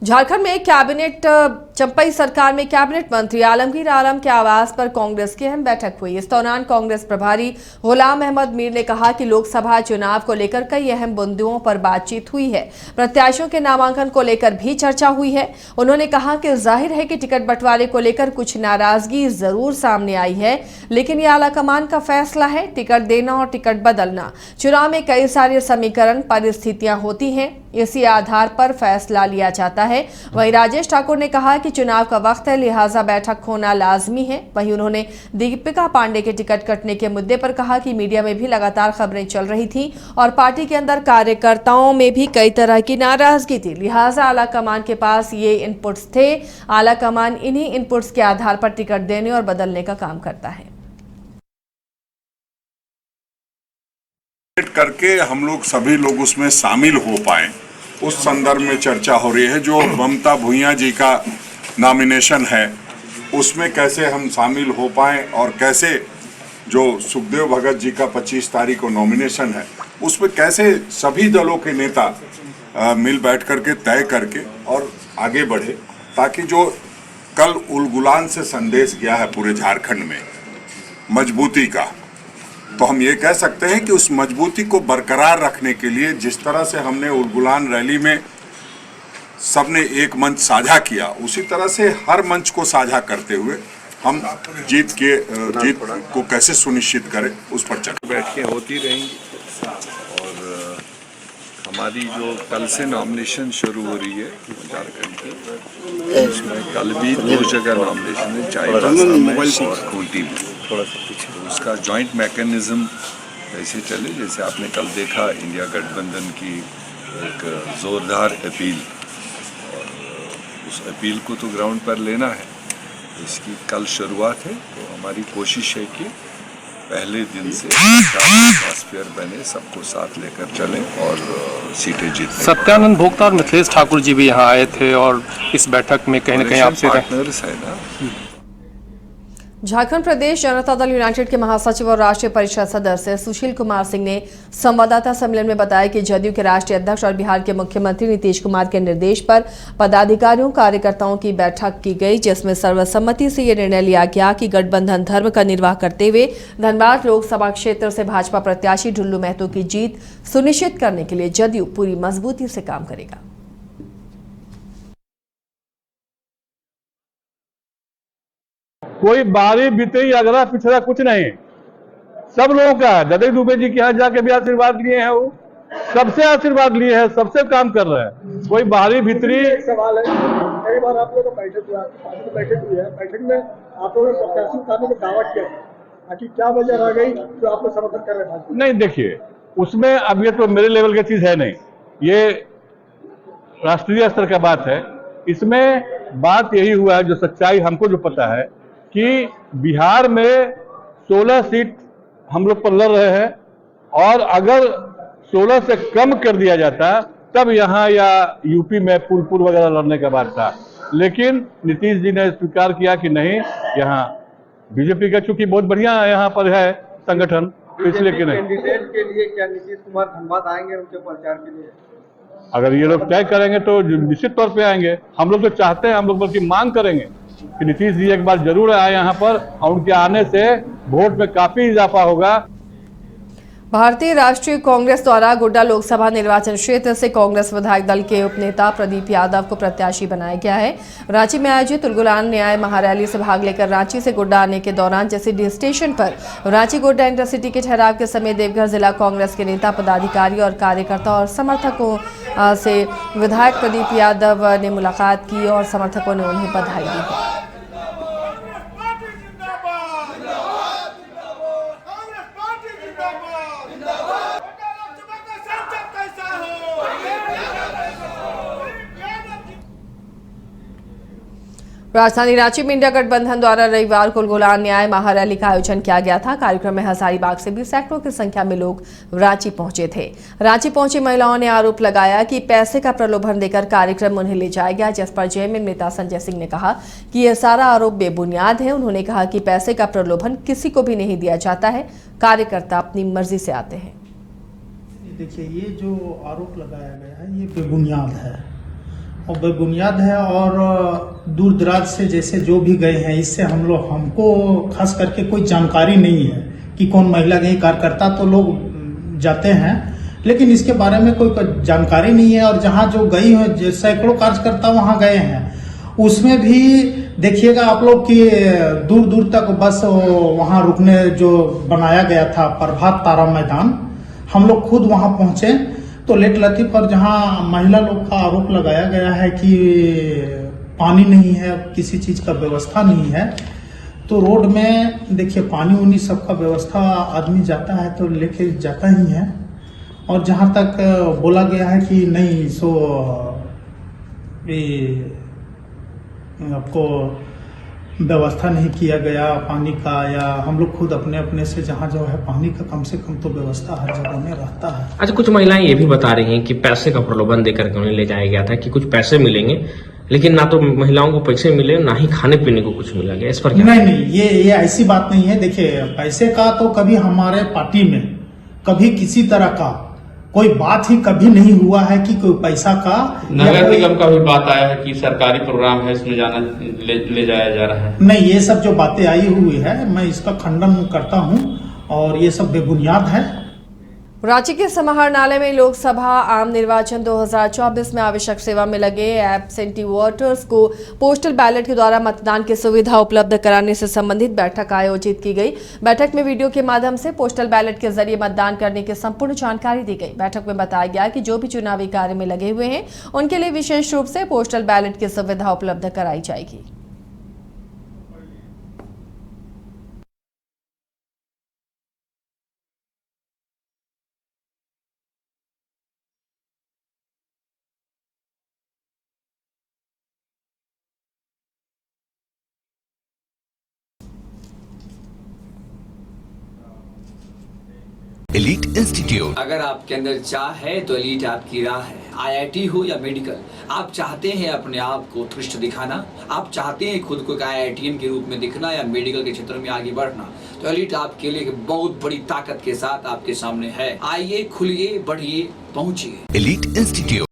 झारखंड में कैबिनेट चंपई सरकार में कैबिनेट मंत्री आलमगीर आलम के आवास पर कांग्रेस की अहम बैठक हुई। इस दौरान कांग्रेस प्रभारी गुलाम अहमद मीर ने कहा कि लोकसभा चुनाव को लेकर कई अहम बिंदुओं पर बातचीत हुई है। प्रत्याशियों के नामांकन को लेकर भी चर्चा हुई है। उन्होंने कहा कि जाहिर है कि टिकट बंटवारे को लेकर कुछ नाराजगी जरूर सामने आई है, लेकिन यह आलाकमान का फैसला है। टिकट देना और टिकट बदलना, चुनाव में कई सारे समीकरण परिस्थितियां होती हैं, इसी आधार पर फैसला लिया जाता है। वहीं राजेश ठाकुर ने कहा कि चुनाव का वक्त है, लिहाजा बैठक होना लाजमी है। वहीं उन्होंने दीपिका पांडे के टिकट कटने के मुद्दे पर कहा कि मीडिया में भी लगातार खबरें चल रही थी और पार्टी के अंदर कार्यकर्ताओं में भी कई तरह की नाराजगी थी, लिहाजा आलाकमान के पास ये इनपुट्स थे। आलाकमान इन्हीं इनपुट्स के आधार पर टिकट देने और बदलने का काम करता है। करके हम लोग सभी लोग उसमें शामिल हो पाए, उस संदर्भ में चर्चा हो रही है। जो ममता भूया जी का नॉमिनेशन है उसमें कैसे हम शामिल हो पाए और कैसे जो सुखदेव भगत जी का 25 तारीख को नॉमिनेशन है उसमें कैसे सभी दलों के नेता मिल बैठ करके तय करके और आगे बढ़े, ताकि जो कल उलगुलान से संदेश गया है पूरे झारखंड में मजबूती का, तो हम ये कह सकते हैं कि उस मजबूती को बरकरार रखने के लिए जिस तरह से हमने उलगुलान रैली में सबने एक मंच साझा किया, उसी तरह से हर मंच को साझा करते हुए हम जीत को कैसे सुनिश्चित करें उस पर चर्चा बैठकें होती रहेंगी। और हमारी जो कल से नॉमिनेशन शुरू हो रही है झारखंड की, उसमें कल भी 2 जगह नॉमिनेशन है, चाईबासा और खूंटी में। तो उसका जॉइंट मैकेनिज्म ऐसे चले जैसे आपने कल देखा इंडिया गठबंधन की एक ज़ोरदार अपील, और उस अपील को तो ग्राउंड पर लेना है। इसकी कल शुरुआत है, तो हमारी कोशिश है कि पहले दिन से एटमॉस्फेयर बने, सबको साथ लेकर चलें और सीटें जीतें। सत्यानंद भोक्ता और मिथिलेश ठाकुर जी भी यहाँ आए थे और इस बैठक में कहीं न कहीं आपसे पार्टनर्स है ना। झारखंड प्रदेश जनता दल यूनाइटेड के महासचिव और राष्ट्रीय परिषद सदस्य सुशील कुमार सिंह ने संवाददाता सम्मेलन में बताया कि जदयू के राष्ट्रीय अध्यक्ष और बिहार के मुख्यमंत्री नीतीश कुमार के निर्देश पर पदाधिकारियों कार्यकर्ताओं की बैठक की गई, जिसमें सर्वसम्मति से ये निर्णय लिया गया कि गठबंधन धर्म का निर्वाह करते हुए धनबाद लोकसभा क्षेत्र से भाजपा प्रत्याशी ढुल्लू महतो की जीत सुनिश्चित करने के लिए जदयू पूरी मजबूती से काम करेगा। कोई बारी बीते अगला पिछड़ा कुछ नहीं, सब लोगों का। जदयू दुबे जी के यहाँ जाके भी आशीर्वाद लिए हैं, वो सबसे आशीर्वाद लिए हैं, सबसे काम कर रहे हैं। कोई बाहरी भीतरी एक सवाल है, कई बार आप लोगों को बैठक हुई है, बैठक में आप लोगों ने प्रत्याशी उतारने का दावा किया, ताकि क्या वजह रह गई जो आप लोग समर्थन कर रहे हैं? नहीं, देखिए उसमें अब ये तो मेरे लेवल की चीज है नहीं, ये राष्ट्रीय स्तर का बात है। इसमें बात यही हुआ है, जो सच्चाई हमको जो पता है कि बिहार में 16 सीट हम लोग पर लड़ रहे हैं, और अगर 16 से कम कर दिया जाता तब यहाँ या यूपी में फूलपुर वगैरह लड़ने का बात था। लेकिन नीतीश जी ने स्वीकार किया कि नहीं, यहाँ बीजेपी का चूंकि बहुत बढ़िया यहाँ पर है संगठन, इसलिए कि नहीं। कैंडिडेट के लिए क्या नीतीश कुमार धनबाद आएंगे उनके प्रचार के लिए? अगर ये लोग तय करेंगे तो निश्चित तौर पे आएंगे। हम लोग तो चाहते हैं, हम लोग बल्कि मांग करेंगे कि नीतीश जी एक बार जरूर आए यहाँ पर, और उनके आने से वोट में काफी इजाफा होगा। भारतीय राष्ट्रीय कांग्रेस द्वारा गोड्डा लोकसभा निर्वाचन क्षेत्र से कांग्रेस विधायक दल के उपनेता प्रदीप यादव को प्रत्याशी बनाया गया है। रांची में आयोजित उलगुलान न्याय महारैली से भाग लेकर रांची से गोड्डा आने के दौरान जसीडीह स्टेशन पर रांची गोड्डा इंटरसिटी के ठहराव के समय देवघर जिला कांग्रेस के नेता, पदाधिकारी और कार्यकर्ता और समर्थकों से विधायक प्रदीप यादव ने मुलाकात की और समर्थकों ने उन्हें बधाई दी। राजधानी रांची में इंडिया गठबंधन द्वारा रविवार को उलगुलान न्याय महारैली का आयोजन किया गया था। कार्यक्रम में हजारीबाग से भी सैकड़ों की संख्या में लोग रांची पहुंचे थे। रांची पहुंची महिलाओं ने आरोप लगाया कि पैसे का प्रलोभन देकर कार्यक्रम उन्हें ले जाया गया, जिस पर जेएमएम नेता संजय सिंह ने कहा कि यह सारा आरोप बेबुनियाद है। उन्होंने कहा कि पैसे का प्रलोभन किसी को भी नहीं दिया जाता है, कार्यकर्ता अपनी मर्जी से आते हैं। देखिए, ये जो आरोप लगाया गया है ये बेबुनियाद है। और बेबुनियाद है। और दूर दराज से जैसे जो भी गए हैं, इससे हमको खास करके कोई जानकारी नहीं है कि कौन महिला गई। कार्यकर्ता तो लोग जाते हैं, लेकिन इसके बारे में कोई जानकारी नहीं है। और जहाँ जो गई है, सैकड़ों कार्यकर्ता वहाँ गए हैं, उसमें भी देखिएगा आप लोग कि दूर दूर तक बस वहाँ रुकने जो बनाया गया था प्रभात तारा मैदान, हम लोग खुद वहाँ पहुँचे तो लेट लतीफ पर जहाँ महिला लोग का आरोप लगाया गया है कि पानी नहीं है, किसी चीज़ का व्यवस्था नहीं है, तो रोड में देखिए पानी उनी सबका व्यवस्था आदमी जाता है तो लेके जाता ही है। और जहाँ तक बोला गया है कि नहीं सो ये आपको व्यवस्था नहीं किया गया पानी का, या हम लोग खुद अपने अपने से जहाँ जो है पानी का कम से कम तो व्यवस्था हर जगह में रहता है। अच्छा, कुछ महिलाएं ये भी बता रही हैं कि पैसे का प्रलोभन देकर के उन्हें ले जाया गया था कि कुछ पैसे मिलेंगे, लेकिन ना तो महिलाओं को पैसे मिले, ना ही खाने पीने को कुछ मिला गया। इस पर क्या? नहीं, ये ऐसी बात नहीं है। देखिए, पैसे का तो कभी हमारे पार्टी में कभी किसी तरह का कोई बात ही कभी नहीं हुआ है कि कोई पैसा का। नगर निगम का भी बात आया है कि सरकारी प्रोग्राम है, इसमें जाना ले जाया जा रहा है। नहीं, ये सब जो बातें आई हुई है मैं इसका खंडन करता हूं और ये सब बेबुनियाद है। रांची के समाहरणालय में लोकसभा आम निर्वाचन 2024 में आवश्यक सेवा में लगे एब्सेंटी वोटर्स को पोस्टल बैलेट के द्वारा मतदान की सुविधा उपलब्ध कराने से संबंधित बैठक आयोजित की गई। बैठक में वीडियो के माध्यम से पोस्टल बैलेट के जरिए मतदान करने की संपूर्ण जानकारी दी गई। बैठक में बताया गया कि जो भी चुनावी कार्य में लगे हुए हैं उनके लिए विशेष रूप से पोस्टल बैलेट की सुविधा उपलब्ध कराई जाएगी। Elite institute. अगर आपके अंदर चाह है तो एलीट आपकी राह है। IIT हो या मेडिकल, आप चाहते हैं अपने आप को उत्कृष्ट दिखाना, आप चाहते हैं खुद को एक IITian के रूप में दिखना या मेडिकल के क्षेत्र में आगे बढ़ना, तो एलीट आपके लिए बहुत बड़ी ताकत के साथ आपके सामने है। आइए, खुलिए, बढ़िए, पहुंचिए। Elite institute.